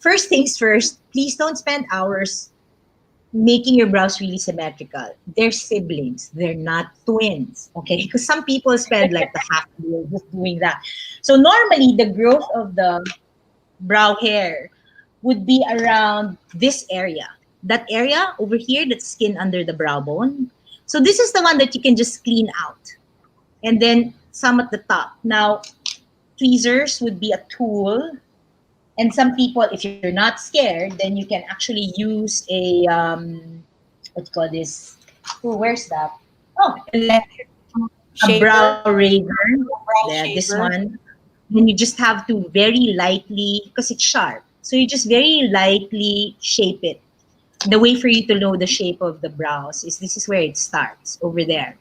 first things first, please don't spend hours making your brows really symmetrical. They're siblings. They're not twins. Okay. Because some people spend like the half year just doing that. So normally the growth of the brow hair would be around this area. That area over here, that skin under the brow bone. So this is the one that you can just clean out. And then some at the top. Now, tweezers would be a tool. And some people, if you're not scared, then you can actually use what do you call this? Oh, where's that? Oh, Electric a brow shaver, razor. brow Yeah, this shaver. one. Then you just have to very lightly, because it's sharp. So you just very lightly shape it. The way for you to know the shape of the brows is this is where it starts, over there,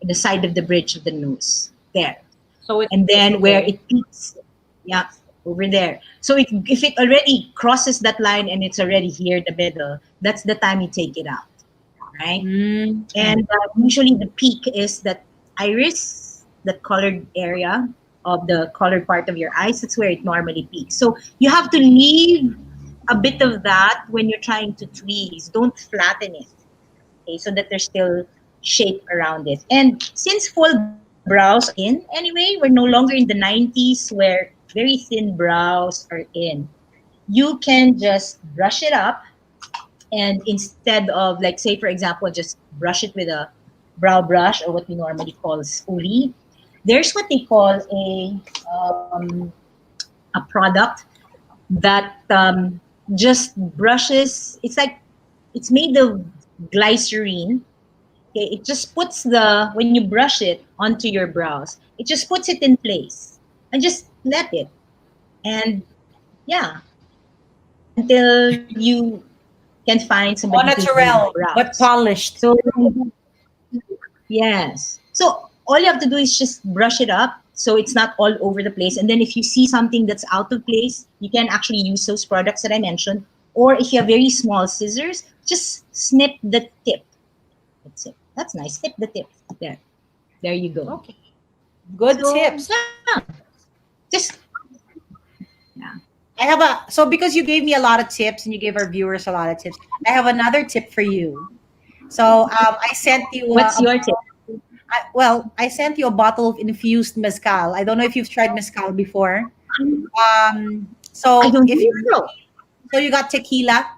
the side of the bridge of the nose. There. So it's And then where okay. it peaks, yeah, over there. So if it already crosses that line and it's already here in the middle, that's the time you take it out, right? Mm. And usually the peak is that iris, that colored area of the colored part of your eyes. That's where it normally peaks. So you have to leave a bit of that when you're trying to tweeze. Don't flatten it, okay, so that there's still shape around it. And since full brows are in anyway, we're no longer in the 90s where very thin brows are in. You can just brush it up, and instead of, like, say for example, just brush it with a brow brush, or what we normally call spoolie, there's what they call a product that just brushes. It's like it's made of glycerine. Okay, it just puts the when you brush it onto your brows, it just puts it in place and just let it. And yeah, until you can find Au somebody to do your naturel, but brows. polished. So yes. So all you have to do is just brush it up so it's not all over the place. And then if you see something that's out of place, you can actually use those products that I mentioned. Or if you have very small scissors, just snip the tip. That's it. That's nice. Snip the tip. There. There you go. Okay. Good So tips. yeah, just yeah. So because you gave me a lot of tips and you gave our viewers a lot of tips, I have another tip for you. So I sent you What's your tip? I sent you a bottle of infused mezcal. I don't know if you've tried mezcal before. I So don't if think you so. so you got tequila.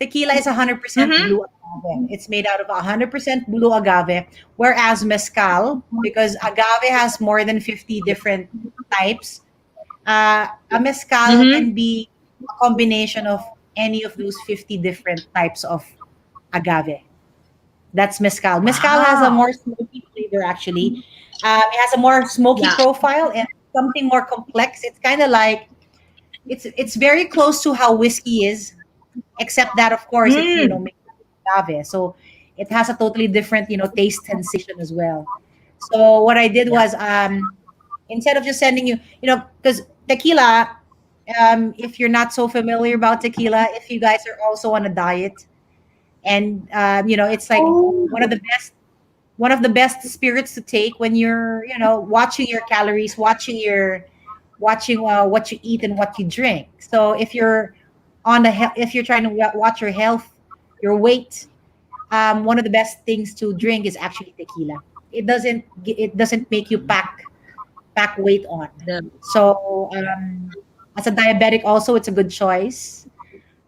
Tequila is 100% Mm-hmm. blue agave. It's made out of 100% blue agave, whereas mezcal, because agave has more than 50 different types, a mezcal Mm-hmm. can be a combination of any of those 50 different types of agave. That's mezcal. Mezcal has a Wow. more smoky flavor, actually. It has a more smoky Yeah. profile and something more complex. It's kind of like it's very close to how whiskey is, except that of course it's Mm. made with agave. So it has a totally different taste sensation as well. So what I did Yeah. was instead of just sending you, because tequila, if you're not so familiar about tequila, if you guys are also on a diet, and it's like Oh. one of the best one of the best spirits to take when you're watching your calories, watching what you eat and what you drink. So if you're if you're trying to watch your health, your weight, one of the best things to drink is actually tequila. It doesn't make you pack weight on. The, So as a diabetic, also it's a good choice.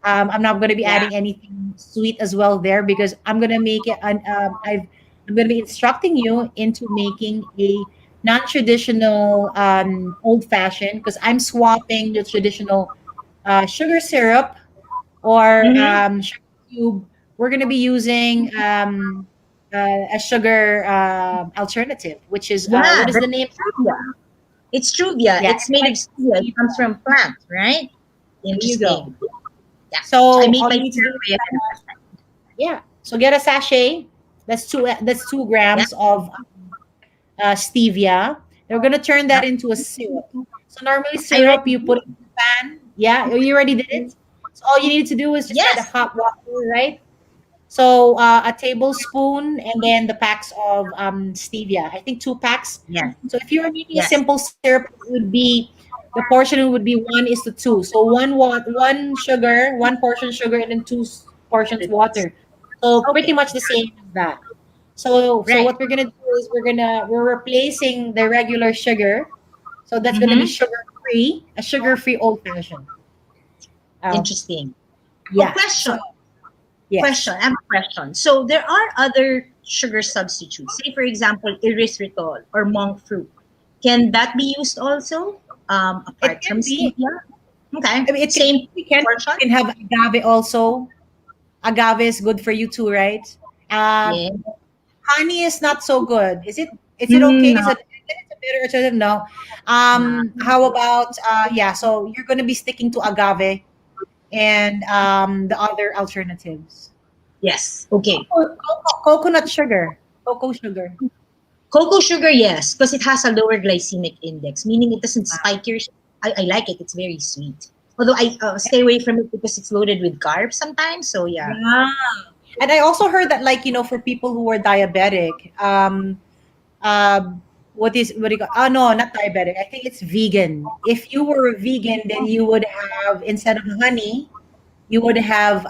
I'm not going to be yeah. adding anything sweet as well there because I'm going to make it. I'm going to be instructing you into making a non-traditional old fashioned because I'm swapping the traditional sugar syrup or Mm-hmm. sugar cube. We're going to be using a sugar alternative, which is Yeah, what is the that's name? stevia. It's stevia. Yeah, It's it's made of like stevia. It comes from plants, right? there you go. Interesting. Yeah. So I So make all my you need to do is tea. yeah. So get a sachet. That's 2 Yeah. grams of stevia. We're gonna turn that Yep. into a syrup. So normally I syrup, you ready. put it in the pan. Yeah, you already did it. So all you need to do is just add a Yes. hot water, right? So a tablespoon, and then the packs of stevia. I think 2 packs. Yes. So if you were making a Yes. simple syrup, it would be the portion would be 1:2. So one sugar, one portion sugar, and then portions water. So pretty Okay. much the same as that. So Right. what we're gonna do is we're replacing the regular sugar. So that's gonna be Mm-hmm. sugar free, a sugar free old fashioned. Oh Interesting. Oh, yeah. So question. yes. I have a question. So there are other sugar substitutes. Say, for example, erythritol or monk fruit. Can that be used also, It apart from can be. stevia? Okay. I mean, it can, Same we can portion? you can have agave also. Agave is good for you too, right? Uh, Yeah. honey is not so good. Is it? Is it okay? Mm, Is no. it? It's a better alternative? No. No. How about yeah? So you're gonna be sticking to agave and the other alternatives. Yes. Okay. Coconut sugar, cocoa sugar. Cocoa sugar, yes, because it has a lower glycemic index, meaning it doesn't spike your. I like it. It's very sweet. Although I stay away from it because it's loaded with carbs sometimes. So yeah. Yeah. And I also heard that, like, for people who are diabetic, what do you call? Oh no, not diabetic. I think it's vegan. If you were a vegan, then you would have, instead of honey, you would have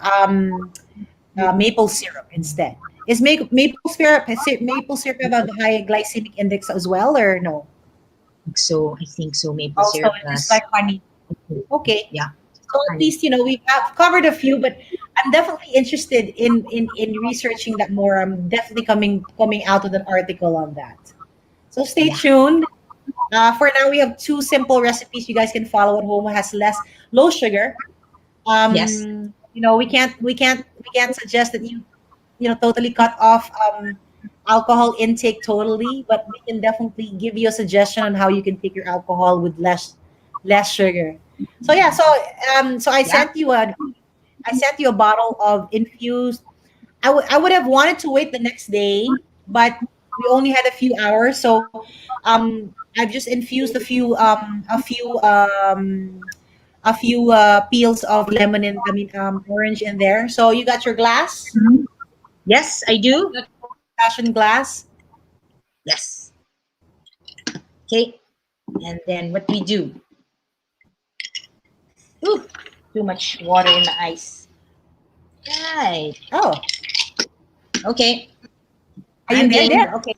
maple syrup instead. Is maple syrup have a high glycemic index as well, or no? So I think so. Maple Also, syrup just plus. like honey. Okay. Yeah. So at Honey. least we have covered a few, but I'm definitely interested in researching that more. I'm definitely coming out with an article on that. So stay Yeah. tuned. For now, we have two simple recipes you guys can follow at home. It has low sugar. Yes. We can't suggest that you totally cut off alcohol intake totally, but we can definitely give you a suggestion on how you can take your alcohol with less sugar. So yeah, so Yeah. I sent you a bottle of infused. I would have wanted to wait the next day, but we only had a few hours, so I've just infused a few peels of lemon and orange in there. So you got your glass, Mhm. Yes, I do. fashion glass. Yes. Okay. And then what we do? Ooh, too much water in the ice. Right. Oh, Okay. are you I'm there? ready. Okay.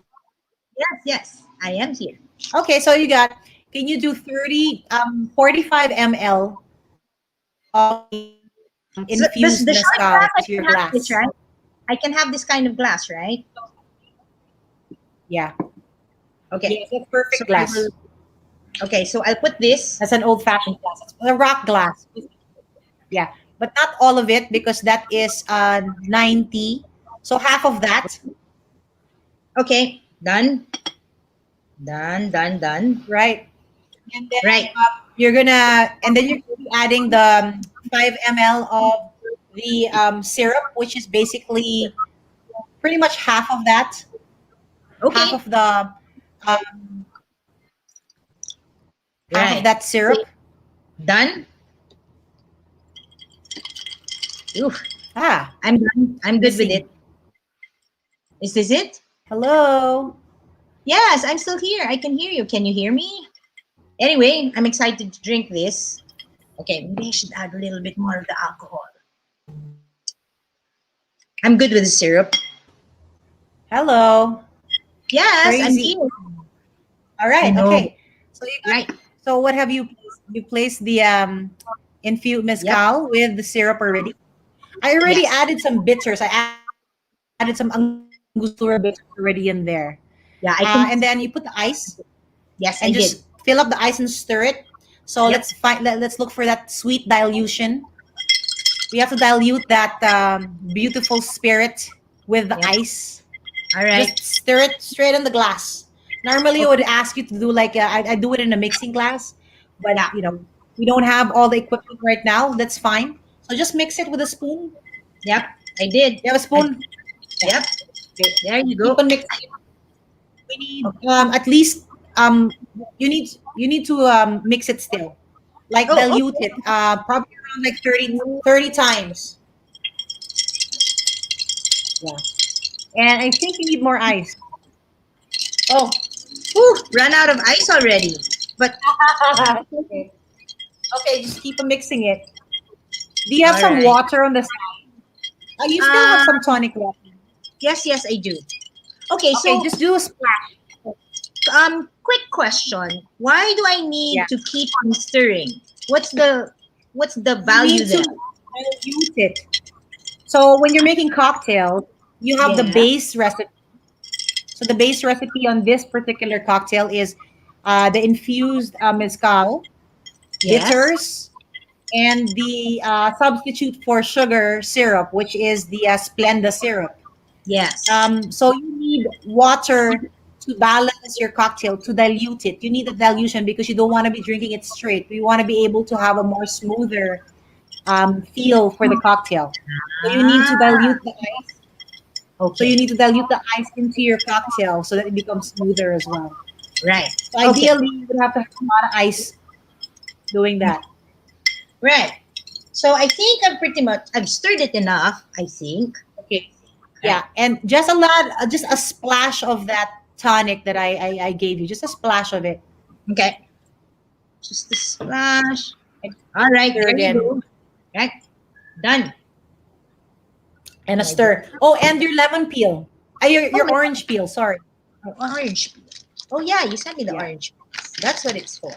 Yes. Yes. I am here. Okay, so you got. Can you do 45 ml of the So infused the short mezcal glass, I into your can have this, glass? right? I can have this kind of glass, right? Yeah. Okay. Yes, that's So perfect I will. glass. Okay. So I'll put this. That's an old-fashioned glass. It's a rock glass. Yeah, but not all of it because that is 90. So half of that, Okay. Done. Done. Done. Done. right? And then Right. you're gonna be adding the 5 ml of the syrup, which is basically pretty much half Okay. of the half of Right. that syrup. Okay. Done. Oof. Ah, I'm done. I'm good with missing. it. Is this it? Hello. Yes, I'm still here. I can hear you. Can you hear me? Anyway, I'm excited to drink this. Okay, maybe I should add a little bit more of the alcohol. I'm good with the syrup. Hello. Yes, I'm Crazy. here. All I right. know. Okay. So you got. Right. So what have you placed? You placed the infused Yep. mezcal with the syrup already. I already Yes. added some bitters. I added some Angostura bitters already in there. And then you Yeah, put I the can. ice and Yes, just I fill did. up the ice and stir it. So Yep. let's look for that sweet dilution. We have to dilute that beautiful spirit with the Yep. ice. All right. Just stir it straight in the glass. Normally, I would Okay. ask you to do like I do it in a mixing glass, but Yeah. we don't have all the equipment right now. That's fine. So just mix it with a spoon. Yep. I did. You have a I, spoon? Yeah. yep. Okay. There you Keep go. on mixing it. We need Okay. at least you need to mix it still, like Oh, dilute okay. it, probably around like 30 times. Yeah, and I think you need more ice. Oh, whew, run out of ice already. But Okay. Okay, just keep on mixing it. Do you have all some right. water on the side? You still have Uh, some tonic water. yes, yes, I do. Okay, Okay, so just do a splash. quick question. Why do I Yeah, need to keep on stirring? What's the what's the you value need to there? dilute it. So when you're making cocktails, you have the Yeah. base recipe. So the base recipe on this particular cocktail is the infused mezcal, Yes. bitters, and the substitute for sugar syrup, which is the Splenda syrup. Yes. So you need water to balance your cocktail, to dilute it. You need a dilution because you don't want to be drinking it straight. We want to be able to have a more smoother feel for the cocktail. So you need to Ah, dilute the ice. So you okay. need to dilute the ice into your cocktail so that it becomes smoother as well. Right. So Okay. ideally, you would have to have a lot of ice doing that. Right. So I think I've stirred it enough, I think. Okay. Right. Yeah, and just a lot, just a splash of that tonic that I gave you, just a splash of it. Okay. Just a splash. And All right, stir there you again. go. Right. Done. And a Can I do stir. it? Oh, and your lemon peel. Oh, Your my orange peel. Sorry. orange peel. Oh yeah, you sent me the Yeah. orange peel. That's what it's for.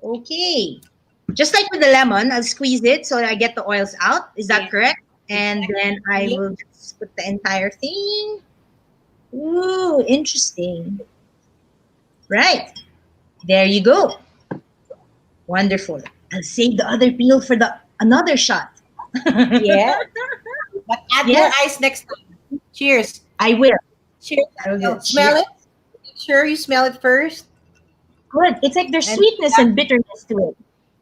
Okay. Just like with the lemon, I'll squeeze it so that I get the oils out. Is that Yeah. correct? And Exactly. then I Yep. will just put the entire thing. Ooh, interesting. Right. There you go. Wonderful. I'll save the other peel for the another shot. Yeah. But add more Yes, ice next time. Cheers. I will. Cheers. I will do Oh, it. smell Cheers. it. Make sure you smell it first. Good. It's like there's And sweetness and bitterness to it.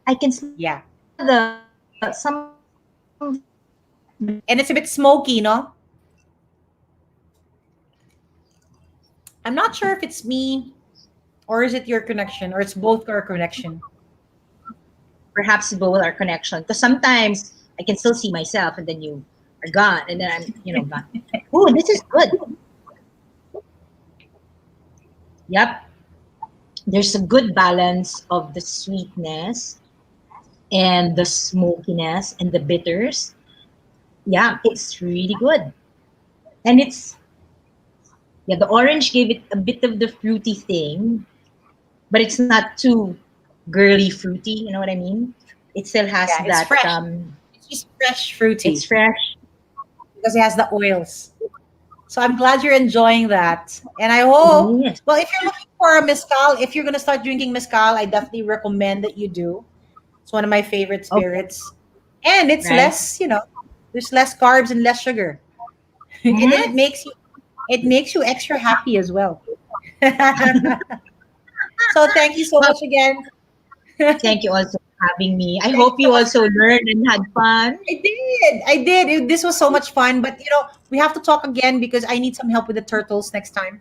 I can smell yeah. the some And it's a bit smoky, no? I'm not sure if it's me or is it your connection or it's both our connection. perhaps both our connection. Because sometimes I can still see myself and then you are gone and then I'm gone. Ooh, this is good. Yep. There's a good balance of the sweetness and the smokiness and the bitters. Yeah, it's really good. And it's yeah, the orange gave it a bit of the fruity thing, but it's not too girly fruity, you know what I mean? It still has Yeah, it's that fresh. It's just fresh it's fruity fresh. because it has the oils. So I'm glad you're enjoying that. And I hope, Yes. well, if you're looking for a mezcal, if you're going to start drinking mezcal, I definitely recommend that you do. It's one of my favorite Okay. spirits. And it's Right. less, there's less carbs and less sugar. And then Mm-hmm. it makes you extra happy as well. So thank you so Well, much again. thank you also for having me. I Thank hope you so you much. also learned and had fun. I did. I did. This was so much fun. But we have to talk again because I need some help with the turtles next time.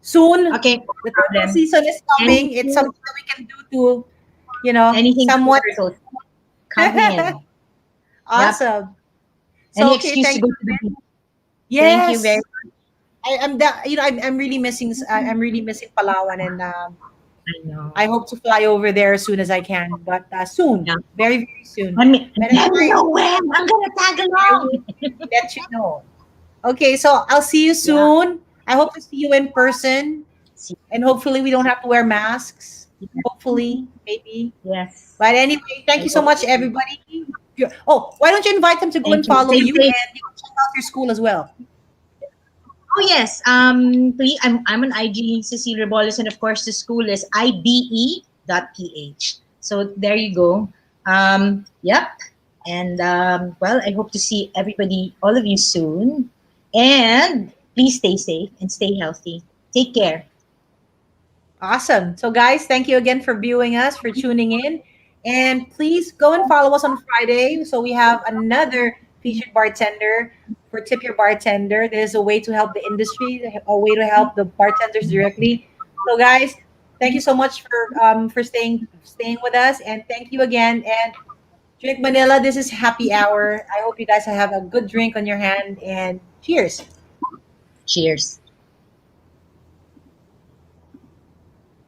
Soon. Okay, no The turtle problem. season is coming. It's Anything, something that we can do to, anything to somewhat. turtles, count me in. Yep. Awesome. So Any okay, excuse to thank go you. to the beach. Thank you very Yes. I'm really missing I'm really missing Palawan, and much. I know. I hope to fly over there as soon as I can. But soon, Yeah. very very soon. But Let me anyway, know when. I'm gonna tag I along. will let you know. Okay, so I'll see you Yeah. soon. I hope to see you in person, See and hopefully we don't have to wear masks. you. Hopefully, maybe. Yes. But anyway, thank I you so hope much, so. everybody. Oh, why don't you invite them to go and Thank you. follow Same you, thing. and check out your school as well. Oh yes. Please, I'm on IG, Cecille Rebollos, and of course the school is ibe.ph. So there you go. Yep. And well, I hope to see everybody, all of you soon. And please stay safe and stay healthy. Take care. Awesome. So, guys, thank you again for viewing us, for tuning in. And please go and follow us on Friday. So, we have another featured bartender for Tip Your Bartender. There's a way to help the industry, a way to help the bartenders directly. So, guys, thank you so much for staying with us, and thank you again. And Drink Manila, this is happy hour. I hope you guys have a good drink on your hand, and cheers. Cheers.